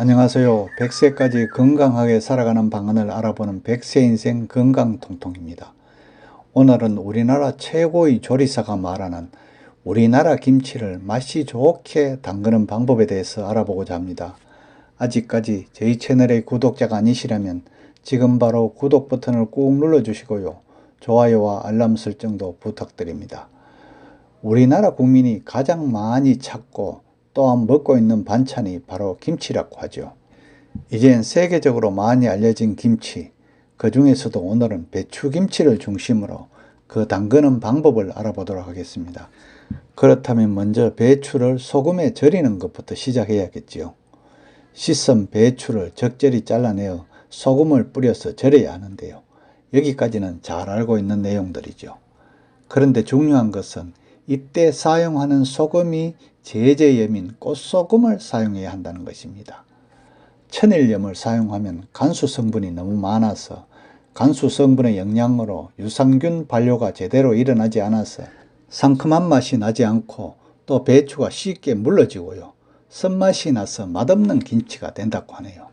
안녕하세요. 100세까지 건강하게 살아가는 방안을 알아보는 100세 인생 건강통통입니다. 오늘은 우리나라 최고의 조리사가 말하는 우리나라 김치를 맛이 좋게 담그는 방법에 대해서 알아보고자 합니다. 아직까지 저희 채널의 구독자가 아니시라면 지금 바로 구독 버튼을 꾹 눌러주시고요. 좋아요와 알람 설정도 부탁드립니다. 우리나라 국민이 가장 많이 찾고 또한 먹고 있는 반찬이 바로 김치라고 하죠. 이젠 세계적으로 많이 알려진 김치, 그 중에서도 오늘은 배추김치를 중심으로 그 담그는 방법을 알아보도록 하겠습니다. 그렇다면 먼저 배추를 소금에 절이는 것부터 시작해야겠지요. 씻은 배추를 적절히 잘라내어 소금을 뿌려서 절여야 하는데요. 여기까지는 잘 알고 있는 내용들이죠. 그런데 중요한 것은 이때 사용하는 소금이 제제염인 꽃소금을 사용해야 한다는 것입니다. 천일염을 사용하면 간수 성분이 너무 많아서 간수 성분의 영향으로 유산균 발효가 제대로 일어나지 않아서 상큼한 맛이 나지 않고 또 배추가 쉽게 물러지고요. 쓴맛이 나서 맛없는 김치가 된다고 하네요.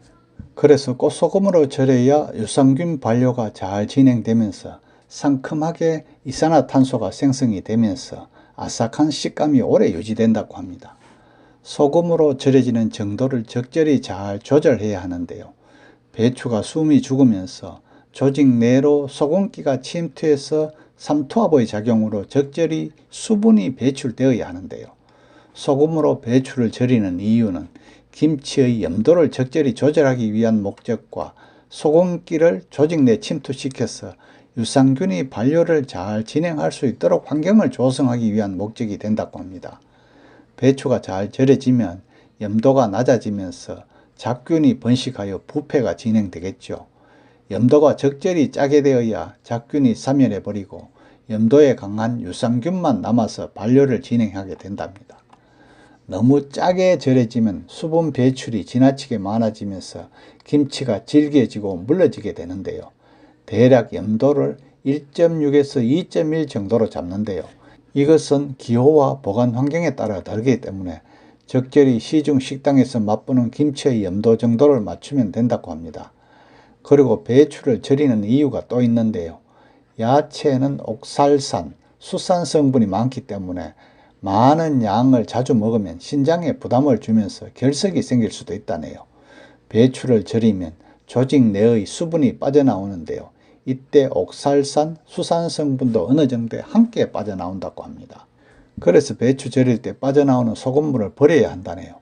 그래서 꽃소금으로 절여야 유산균 발효가 잘 진행되면서 상큼하게 이산화탄소가 생성이 되면서 아삭한 식감이 오래 유지된다고 합니다. 소금으로 절여지는 정도를 적절히 잘 조절해야 하는데요. 배추가 숨이 죽으면서 조직 내로 소금기가 침투해서 삼투압의 작용으로 적절히 수분이 배출되어야 하는데요. 소금으로 배추를 절이는 이유는 김치의 염도를 적절히 조절하기 위한 목적과 소금기를 조직 내 침투시켜서 유산균이 발효를 잘 진행할 수 있도록 환경을 조성하기 위한 목적이 된다고 합니다. 배추가 잘 절여지면 염도가 낮아지면서 잡균이 번식하여 부패가 진행되겠죠. 염도가 적절히 짜게 되어야 잡균이 사멸해버리고 염도에 강한 유산균만 남아서 발효를 진행하게 된답니다. 너무 짜게 절여지면 수분 배출이 지나치게 많아지면서 김치가 질겨지고 물러지게 되는데요. 대략 염도를 1.6에서 2.1 정도로 잡는데요. 이것은 기호와 보관 환경에 따라 다르기 때문에 적절히 시중 식당에서 맛보는 김치의 염도 정도를 맞추면 된다고 합니다. 그리고 배추를 절이는 이유가 또 있는데요. 야채에는 옥살산, 수산 성분이 많기 때문에 많은 양을 자주 먹으면 신장에 부담을 주면서 결석이 생길 수도 있다네요. 배추를 절이면 조직 내의 수분이 빠져나오는데요. 이때 옥살산, 수산 성분도 어느 정도에 함께 빠져나온다고 합니다. 그래서 배추 절일 때 빠져나오는 소금물을 버려야 한다네요.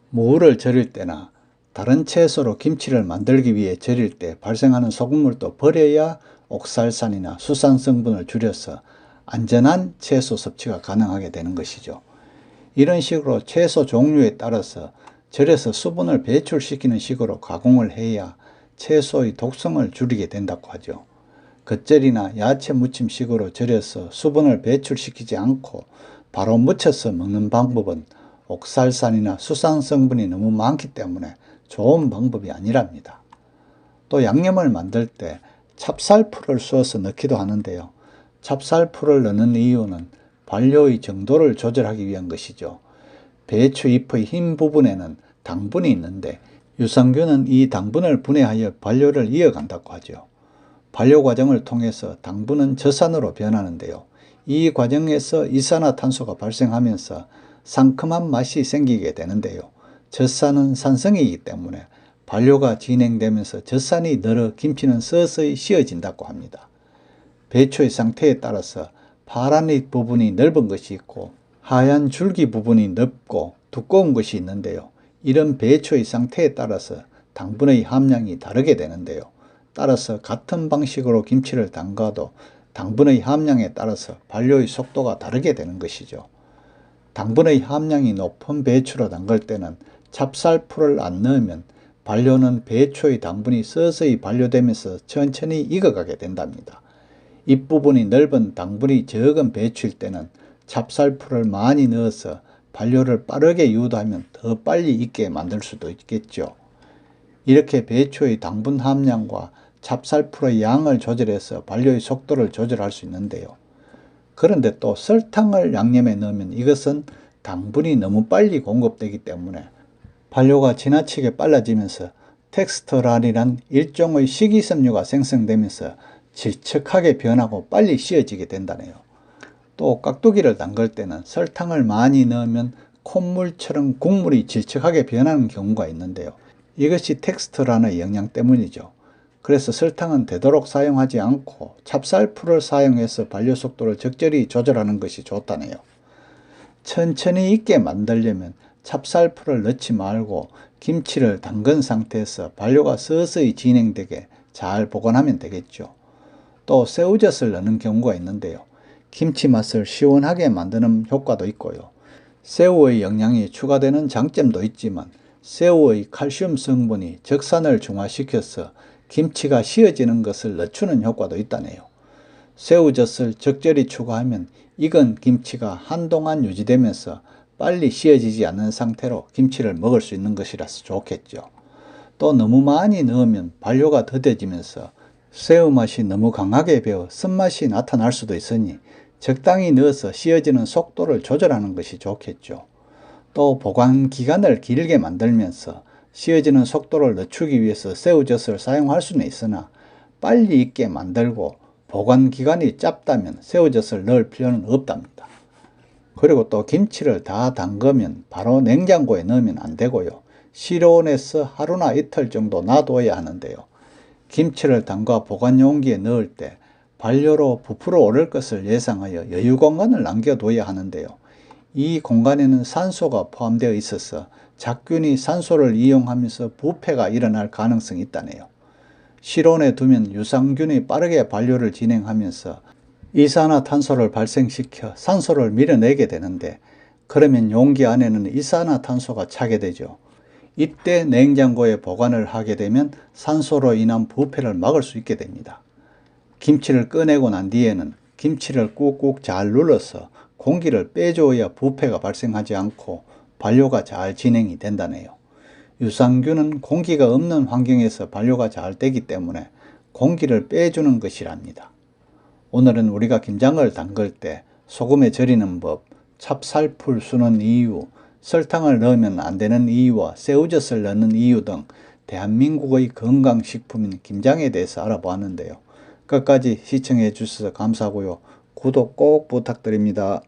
무를 절일 때나 다른 채소로 김치를 만들기 위해 절일 때 발생하는 소금물도 버려야 옥살산이나 수산 성분을 줄여서 안전한 채소 섭취가 가능하게 되는 것이죠. 이런 식으로 채소 종류에 따라서 절여서 수분을 배출시키는 식으로 가공을 해야 채소의 독성을 줄이게 된다고 하죠. 겉절이나 야채 무침식으로 절여서 수분을 배출시키지 않고 바로 무쳐서 먹는 방법은 옥살산이나 수산 성분이 너무 많기 때문에 좋은 방법이 아니랍니다. 또 양념을 만들 때 찹쌀풀을 쑤어서 넣기도 하는데요. 찹쌀풀을 넣는 이유는 발효의 정도를 조절하기 위한 것이죠. 배추 잎의 흰 부분에는 당분이 있는데 유산균은 이 당분을 분해하여 발효를 이어간다고 하죠. 발효 과정을 통해서 당분은 젖산으로 변하는데요. 이 과정에서 이산화탄소가 발생하면서 상큼한 맛이 생기게 되는데요. 젖산은 산성이기 때문에 발효가 진행되면서 젖산이 늘어 김치는 서서히 씌어진다고 합니다. 배추의 상태에 따라서 파란 잎 부분이 넓은 것이 있고 하얀 줄기 부분이 넓고 두꺼운 것이 있는데요. 이런 배추의 상태에 따라서 당분의 함량이 다르게 되는데요. 따라서 같은 방식으로 김치를 담가도 당분의 함량에 따라서 발효의 속도가 다르게 되는 것이죠. 당분의 함량이 높은 배추로 담글 때는 찹쌀풀을 안 넣으면 발효는 배추의 당분이 서서히 발효되면서 천천히 익어가게 된답니다. 잎부분이 넓은 당분이 적은 배추일 때는 찹쌀풀을 많이 넣어서 발효를 빠르게 유도하면 더 빨리 익게 만들 수도 있겠죠. 이렇게 배추의 당분 함량과 찹쌀풀의 양을 조절해서 발효의 속도를 조절할 수 있는데요. 그런데 또 설탕을 양념에 넣으면 이것은 당분이 너무 빨리 공급되기 때문에 발효가 지나치게 빨라지면서 텍스처랄이란 일종의 식이섬유가 생성되면서 질척하게 변하고 빨리 씌어지게 된다네요. 또 깍두기를 담글 때는 설탕을 많이 넣으면 콧물처럼 국물이 질척하게 변하는 경우가 있는데요. 이것이 텍스처랄의 영향 때문이죠. 그래서 설탕은 되도록 사용하지 않고 찹쌀풀을 사용해서 발효 속도를 적절히 조절하는 것이 좋다네요. 천천히 익게 만들려면 찹쌀풀을 넣지 말고 김치를 담근 상태에서 발효가 서서히 진행되게 잘 보관하면 되겠죠. 또 새우젓을 넣는 경우가 있는데요. 김치 맛을 시원하게 만드는 효과도 있고요. 새우의 영양이 추가되는 장점도 있지만 새우의 칼슘 성분이 적산을 중화시켜서 김치가 씌어지는 것을 늦추는 효과도 있다네요. 새우젓을 적절히 추가하면 익은 김치가 한동안 유지되면서 빨리 씌어지지 않는 상태로 김치를 먹을 수 있는 것이라서 좋겠죠. 또 너무 많이 넣으면 발효가 더뎌지면서 새우 맛이 너무 강하게 배어 쓴맛이 나타날 수도 있으니 적당히 넣어서 씌어지는 속도를 조절하는 것이 좋겠죠. 또 보관 기간을 길게 만들면서 씌어지는 속도를 늦추기 위해서 새우젓을 사용할 수는 있으나 빨리 익게 만들고 보관 기간이 짧다면 새우젓을 넣을 필요는 없답니다. 그리고 또 김치를 다 담그면 바로 냉장고에 넣으면 안 되고요. 실온에서 하루나 이틀 정도 놔둬야 하는데요. 김치를 담가 보관 용기에 넣을 때 발효로 부풀어 오를 것을 예상하여 여유 공간을 남겨둬야 하는데요. 이 공간에는 산소가 포함되어 있어서 작균이 산소를 이용하면서 부패가 일어날 가능성이 있다네요. 실온에 두면 유산균이 빠르게 발효를 진행하면서 이산화탄소를 발생시켜 산소를 밀어내게 되는데 그러면 용기 안에는 이산화탄소가 차게 되죠. 이때 냉장고에 보관을 하게 되면 산소로 인한 부패를 막을 수 있게 됩니다. 김치를 꺼내고 난 뒤에는 김치를 꾹꾹 잘 눌러서 공기를 빼줘야 부패가 발생하지 않고 발효가 잘 진행이 된다네요. 유산균은 공기가 없는 환경에서 발효가 잘 되기 때문에 공기를 빼주는 것이랍니다. 오늘은 우리가 김장을 담글 때 소금에 절이는 법, 찹쌀풀 쓰는 이유, 설탕을 넣으면 안 되는 이유와 새우젓을 넣는 이유 등 대한민국의 건강식품인 김장에 대해서 알아보았는데요. 끝까지 시청해 주셔서 감사하고요. 구독 꼭 부탁드립니다.